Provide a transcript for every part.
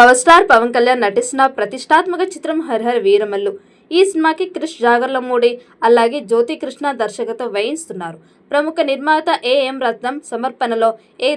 Power star Pawan Kalyan నటిస్తున్న ప్రతిష్టాత్మక చిత్రం హరిహర వీరమల్లు. ఈ సినిమాకి క్రిష్ జాగర్లమూడి అలాగే జ్యోతి కృష్ణ దర్శకత్వం వహిస్తున్నారు. ప్రముఖ నిర్మాత ఏఎం రత్నం సమర్పణలో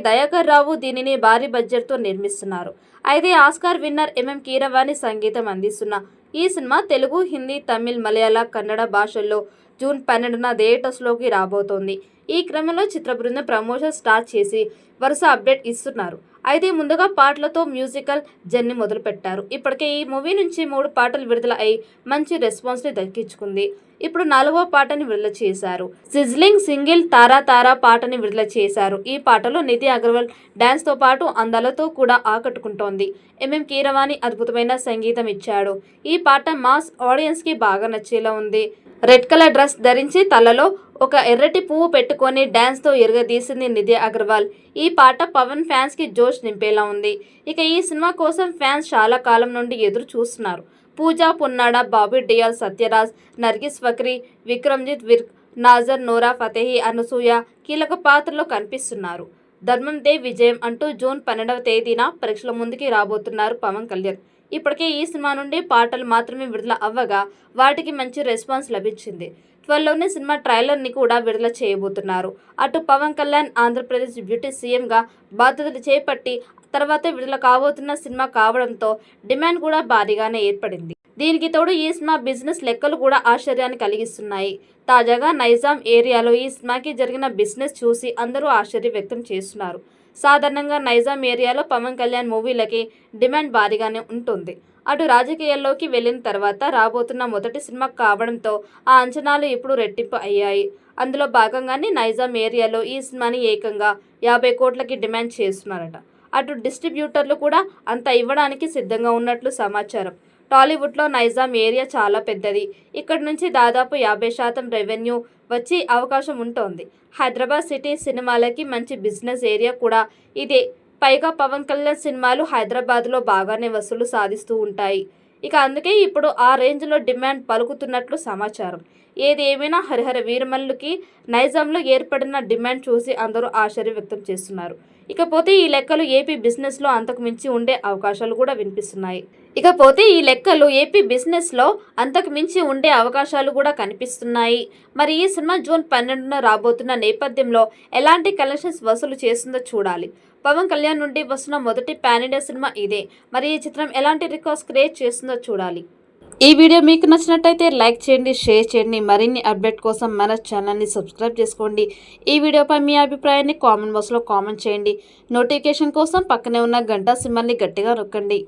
దయాకర్ రావు దీనిని భారీ బడ్జెట్తో నిర్మిస్తున్నారు. అయితే ఆస్కార్ విన్నర్ ఎంఎం కీరవాణి సంగీతం అందిస్తున్న ఈ సినిమా తెలుగు, హిందీ, తమిళ్, మలయాళ, కన్నడ భాషల్లో జూన్ 12న థియేటర్స్లోకి రాబోతోంది. ఈ క్రమంలో చిత్ర బృందం ప్రమోషన్ స్టార్ట్ చేసి వరుస అప్డేట్ ఇస్తున్నారు. అయితే ముందుగా పాటలతో మ్యూజికల్ జర్నీ మొదలుపెట్టారు. ఇప్పటికే ఈ మూవీ నుంచి 3 పాటలు విడుదల అయి మంచి రెస్పాన్స్ని దక్కించుకుంది. ఇప్పుడు 4వ పాటని విడుదల చేశారు. సిజ్లింగ్ సింగిల్ తారా తారా పాటని విడుదల చేశారు. ఈ పాటలో నిధి అగర్వాల్ డాన్స్తో పాటు అందాలతో కూడా ఆకట్టుకుంటోంది. ఎంఎం కీరవాణి అద్భుతమైన సంగీతం ఇచ్చాడు. ఈ పాట మాస్ ఆడియన్స్కి బాగా నచ్చేలా ఉంది. రెడ్ కలర్ డ్రెస్ ధరించి తలలో ఒక ఎర్రటి పువ్వు పెట్టుకొని డ్యాన్స్తో ఎరగదీసింది నిధి అగర్వాల్. ఈ పాట పవన్ ఫ్యాన్స్కి జోష్ నింపేలా ఉంది. ఇక ఈ సినిమా కోసం ఫ్యాన్స్ చాలా కాలం నుండి ఎదురు చూస్తున్నారు. పూజా పున్నాడ, బాబీ డియాల్, సత్యరాజ్, నర్గిస్ ఫక్రీ, విక్రమ్జిత్ విర్క్, నాజర్, నోరా ఫతేహి, అనసూయ కీలక పాత్రలో కనిపిస్తున్నారు. ధర్మం దే విజయం అంటూ జూన్ 12వ తేదీన ప్రేక్షకుల ముందుకి రాబోతున్నారు పవన్ కళ్యాణ్. ఇప్పటికే ఈ సినిమా నుండి పాటలు మాత్రమే విడుదల అవ్వగా వాటికి మంచి రెస్పాన్స్ లభించింది. త్వరలోనే సినిమా ట్రైలర్ని కూడా విడుదల చేయబోతున్నారు. అటు పవన్ కళ్యాణ్ ఆంధ్రప్రదేశ్ డిప్యూటీ సీఎంగా బాధ్యతలు చేపట్టి తర్వాత విడుదల కాబోతున్న సినిమా కావడంతో డిమాండ్ కూడా భారీగానే ఏర్పడింది. దీనికి తోడు ఈ సినిమా బిజినెస్ లెక్కలు కూడా ఆశ్చర్యాన్ని కలిగిస్తున్నాయి. తాజాగా నైజాం ఏరియాలో ఈ సినిమాకి జరిగిన బిజినెస్ చూసి అందరూ ఆశ్చర్యం వ్యక్తం చేస్తున్నారు. సాధారణంగా నైజాం ఏరియాలో పవన్ కళ్యాణ్ మూవీలకి డిమాండ్ భారీగానే ఉంటుంది. అటు రాజకీయాల్లోకి వెళ్ళిన తర్వాత రాబోతున్న మొదటి సినిమా కావడంతో ఆ అంచనాలు ఇప్పుడు రెట్టింపు అయ్యాయి. అందులో భాగంగానే నైజాం ఏరియాలో ఈ సినిమాని ఏకంగా 50 కోట్లకి డిమాండ్ చేస్తున్నారట. అటు డిస్ట్రిబ్యూటర్లు కూడా అంత ఇవ్వడానికి సిద్ధంగా ఉన్నట్లు సమాచారం. టాలీవుడ్లో నైజాం ఏరియా చాలా పెద్దది. ఇక్కడి నుంచి దాదాపు 50% రెవెన్యూ వచ్చే అవకాశం ఉంటుంది. హైదరాబాద్ సిటీ సినిమాలకి మంచి బిజినెస్ ఏరియా కూడా ఇదే. పైగా పవన్ కళ్యాణ్ సినిమాలు హైదరాబాద్లో బాగానే వసూలు సాధిస్తూ ఉంటాయి. ఇక అందుకే ఇప్పుడు ఆ రేంజ్లో డిమాండ్ పలుకుతున్నట్లు సమాచారం. ఏది ఏమైనా హరిహర వీరమల్లుకి నైజాంలో ఏర్పడిన డిమాండ్ చూసి అందరూ ఆశ్చర్యం వ్యక్తం చేస్తున్నారు. ఇకపోతే ఈ లెక్కలు ఏపీ బిజినెస్లో అంతకు మించి ఉండే అవకాశాలు కూడా వినిపిస్తున్నాయి. మరి ఈ సినిమా జూన్ 12న రాబోతున్న నేపథ్యంలో ఎలాంటి కలెక్షన్స్ వసూలు చేస్తుందో చూడాలి. పవన్ కళ్యాణ్ నుండి వస్తున్న మొదటి పాన్ ఇండియా సినిమా ఇదే. మరి ఈ చిత్రం ఎలాంటి రికార్డ్స్ క్రియేట్ చేస్తుందో చూడాలి. ఈ వీడియో మీకు నచ్చినట్టయితే లైక్ చేయండి, షేర్ చేయండి. మరిన్ని అప్డేట్ కోసం మన ఛానల్ని సబ్స్క్రైబ్ చేసుకోండి. ఈ వీడియోపై మీ అభిప్రాయాన్ని కామెంట్ బాక్స్లో కామెంట్ చేయండి. నోటిఫికేషన్ కోసం పక్కనే ఉన్న గంట సింబల్ని గట్టిగా నొక్కండి.